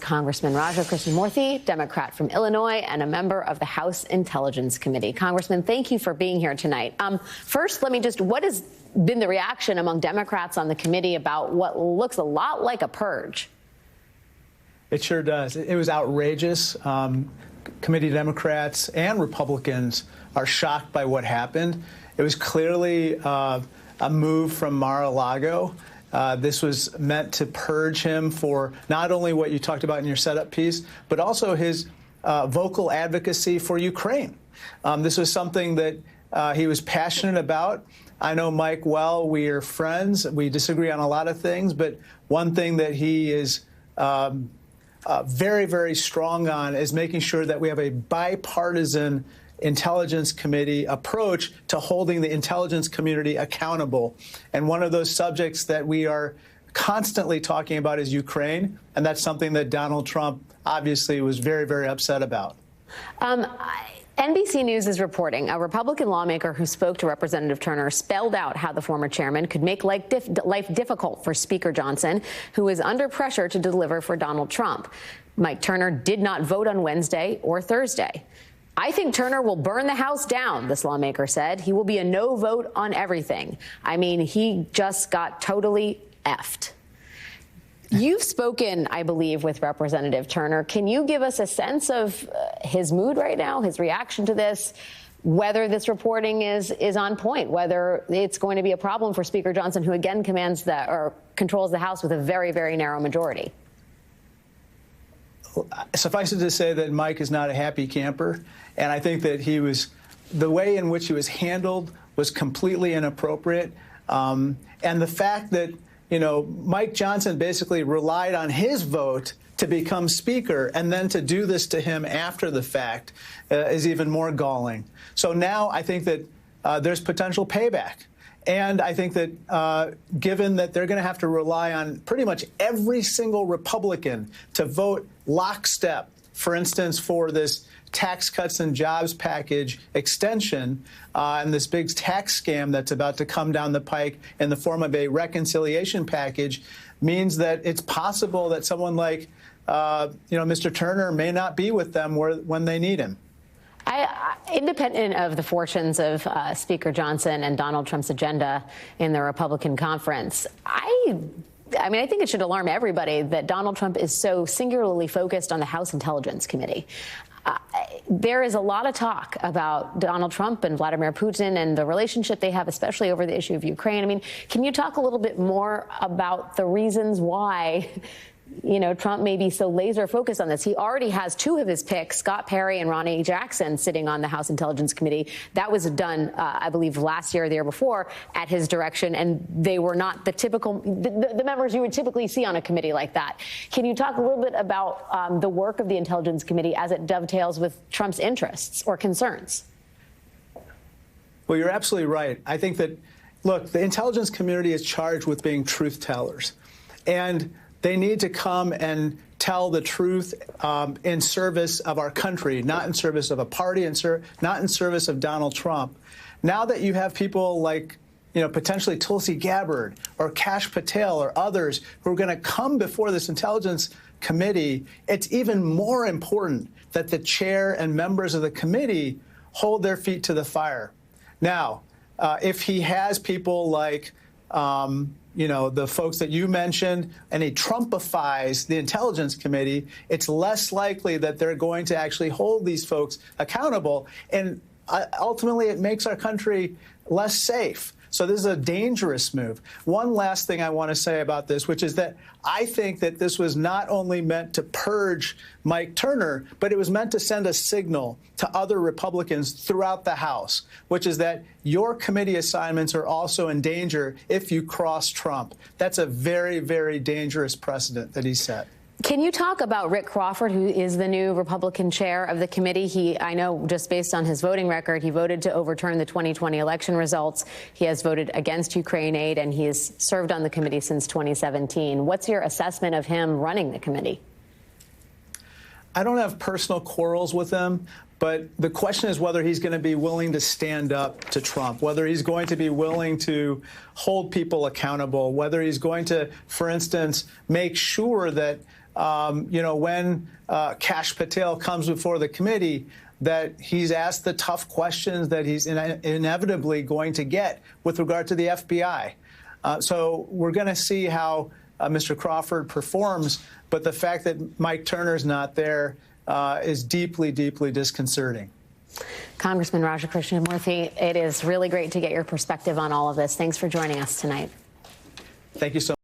Congressman Raja Krishnamoorthi, Democrat from Illinois and a member of the House Intelligence Committee. Congressman, thank you for being here tonight. First, what has been the reaction among Democrats on the committee about what looks a lot like a purge? It sure does. It was outrageous. Committee Democrats and Republicans are shocked by what happened. It was clearly a move from Mar-a-Lago. This was meant to purge him for not only what you talked about in your setup piece, but also his vocal advocacy for Ukraine. This was something that he was passionate about. I know Mike well. We are friends. We disagree on a lot of things, but one thing that he is very, very strong on is making sure that we have a bipartisan Intelligence Committee approach to holding the intelligence community accountable. And one of those subjects that we are constantly talking about is Ukraine, and that's something that Donald Trump obviously was very, very upset about. NBC News is reporting a Republican lawmaker who spoke to Representative Turner spelled out how the former chairman could make life difficult for Speaker Johnson, who is under pressure to deliver for Donald Trump. Mike Turner did not vote on Wednesday or Thursday. I think Turner will burn the House down, this lawmaker said. He will be a no vote on everything. I mean, he just got totally effed. You've spoken, I believe, with Representative Turner. Can you give us a sense of his mood right now, his reaction to this, whether this reporting is on point, whether it's going to be a problem for Speaker Johnson, who again controls the House with a very, very narrow majority? Suffice it to say that Mike is not a happy camper, and I think that the way in which he was handled was completely inappropriate. And the fact that, Mike Johnson basically relied on his vote to become Speaker and then to do this to him after the fact is even more galling. So now I think that there's potential payback. And I think that given that they're going to have to rely on pretty much every single Republican to vote lockstep, for instance, for this tax cuts and jobs package extension and this big tax scam that's about to come down the pike in the form of a reconciliation package, means that it's possible that someone like, Mr. Turner may not be with them when they need him. Independent of the fortunes of Speaker Johnson and Donald Trump's agenda in the Republican conference, I think it should alarm everybody that Donald Trump is so singularly focused on the House Intelligence Committee. There is a lot of talk about Donald Trump and Vladimir Putin and the relationship they have, especially over the issue of Ukraine. I mean, can you talk a little bit more about the reasons why Trump may be so laser focused on this? He already has two of his picks, Scott Perry and Ronnie Jackson, sitting on the House Intelligence Committee. That was done, I believe, last year or the year before at his direction, and they were not the typical, the members you would typically see on a committee like that. Can you talk a little bit about the work of the Intelligence Committee as it dovetails with Trump's interests or concerns? Well, you're absolutely right. I think that, look, the intelligence community is charged with being truth tellers. And they need to come and tell the truth in service of our country, not in service of a party, not in service of Donald Trump. Now that you have people like, potentially Tulsi Gabbard or Kash Patel or others who are going to come before this Intelligence Committee, it's even more important that the chair and members of the committee hold their feet to the fire. Now, if he has people like the folks that you mentioned, and he Trumpifies the Intelligence Committee, it's less likely that they're going to actually hold these folks accountable. And ultimately, it makes our country less safe. So this is a dangerous move. One last thing I want to say about this, which is that I think that this was not only meant to purge Mike Turner, but it was meant to send a signal to other Republicans throughout the House, which is that your committee assignments are also in danger if you cross Trump. That's a very, very dangerous precedent that he set. Can you talk about Rick Crawford, who is the new Republican chair of the committee? I know just based on his voting record, he voted to overturn the 2020 election results. He has voted against Ukraine aid, and he has served on the committee since 2017. What's your assessment of him running the committee? I don't have personal quarrels with him, but the question is whether he's going to be willing to stand up to Trump, whether he's going to be willing to hold people accountable, whether he's going to, for instance, make sure that when Kash Patel comes before the committee, that he's asked the tough questions that he's inevitably going to get with regard to the FBI. So we're going to see how Mr. Crawford performs, but the fact that Mike Turner's not there is deeply, deeply disconcerting. Congressman Raja Krishnamoorthi, it is really great to get your perspective on all of this. Thanks for joining us tonight. Thank you so much.